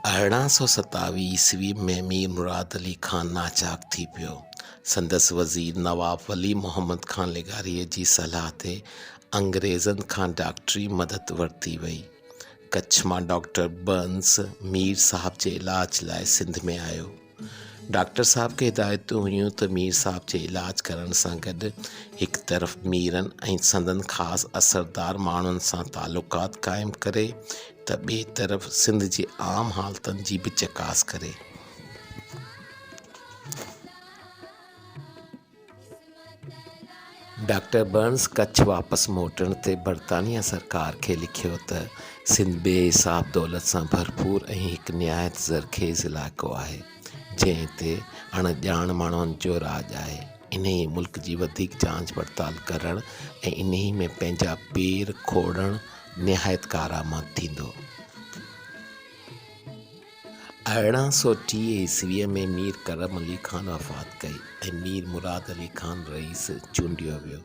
1827 में मीर मुराद अली खान नाचाक थी पियो। संदसि वज़ीर नवाब वली मोहम्मद खान लेगारीअ जी सलाह ते अंग्रेज़नि खां डॉक्टरी मदद वरिती वई। कच्छ मां डॉक्टर बर्न्स मीर साहब जे इलाज लाइ सिंध में आयो। डॉक्टर साहब खे हिदायतूं हुयूं त मीर साहब जे इलाज करण सां गॾु हिक तरफ़ मीरनि ऐं संदनि ख़ासि असरदार माण्हुनि सां तालुकात क़ाइमु करे त ॿिए तरफ़ सिंध जे आम हालतुनि जी बि चकास करे। डॉक्टर बर्न्स कच्छ वापसि मोटण ते बरतानिया सरकार खे लिखियो त सिंध बेहिसाब दौलत सां भरपूर ऐं हिकु निहायत ज़रख़ेज़ इलाइक़ो आहे जंहिं ते अणॼाण माण्हुनि जो राॼ आहे। इन्ही मुल्क जी वधीक जांच पड़ताल करण ऐं इन्ही में पंहिंजा पेर खोड़ण निहायत कारआमद थींदो। 1830 में मीर करम अली खान वफ़ात कई ऐं मीर मुराद अली खान रईस चूंडियो वियो।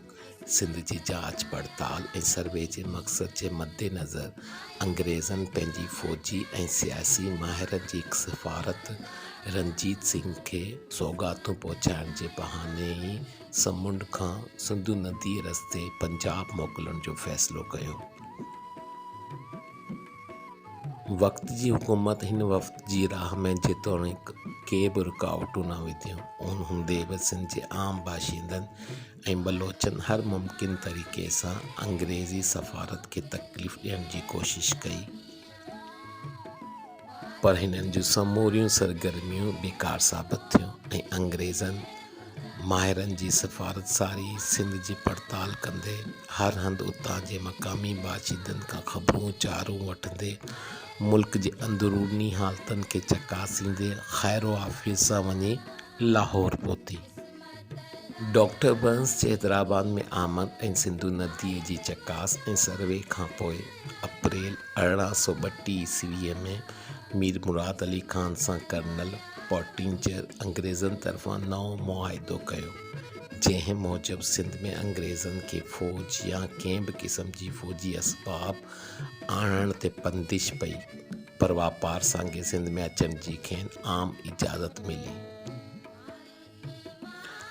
सिंध जी जांच पड़ताल ऐं सर्वे जे मक़सद जे मद्देनज़र अंग्रेज़नि पंहिंजी फ़ौजी ऐं सियासी माहिरनि जी हिकु सफ़ारत रणजीत सिंह खे सौगातूं पहुचाइण जे बहाने ई समुंड खां सिंधु नदीअ रस्ते पंजाब मोकिलण जो फ़ैसिलो कयो। वक़्त जी हुकूमत हिन वफ़्त जी राह में जेतोणीकि के बि रुकावटूं न विधियूं, उन हूंदे बि सिंध जे आम बाशिंदनि ऐं बलोचनि हर मुमकिन तरीक़े सां अंग्रेज़ी सफ़ारत खे तकलीफ़ ॾियण जी कोशिश कई, पर हिननि जूं समूरियूं सरगर्मियूं बेकार साबित थियूं ऐं अंग्रेज़नि माहिरनि जी सफ़ारत सारी सिंध जी पड़ताल कंदे हर हंधि उतां जे मक़ामी बाशिंदनि खां ख़बरूं चारूं वठंदे मुल्क जे अंदरूनी हालतुनि खे चकासींदे ख़ैरो आफ़ियत सां वञी लाहौर पहुती। डॉक्टर बर्न्स जे हैदराबाद में आमद ऐं सिंधु नदीअ जी चकास ऐं सर्वे खां पोइ अप्रैल 1832 में मीर मुराद अली खान सां कर्नल पॉटिंजर अंग्रेज़नि तरफ़ां नओं मुआहिदो कयो, जंहिं मूजिबि सिंध में अंग्रेज़नि खे फ़ौज या कंहिं बि क़िस्म जी फ़ौजी असबाब आणण ते बंदिश पई, पर वापार सांगे सिंध में अचण जी खेनि आम इजाज़त मिली।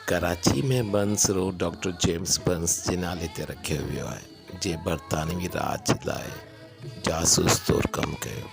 कराची में Burns Road doctor James Burns जे नाले ते रखियो वियो आहे, जे बरतानवी राज लाइ जासूस तौरु कमु कयो।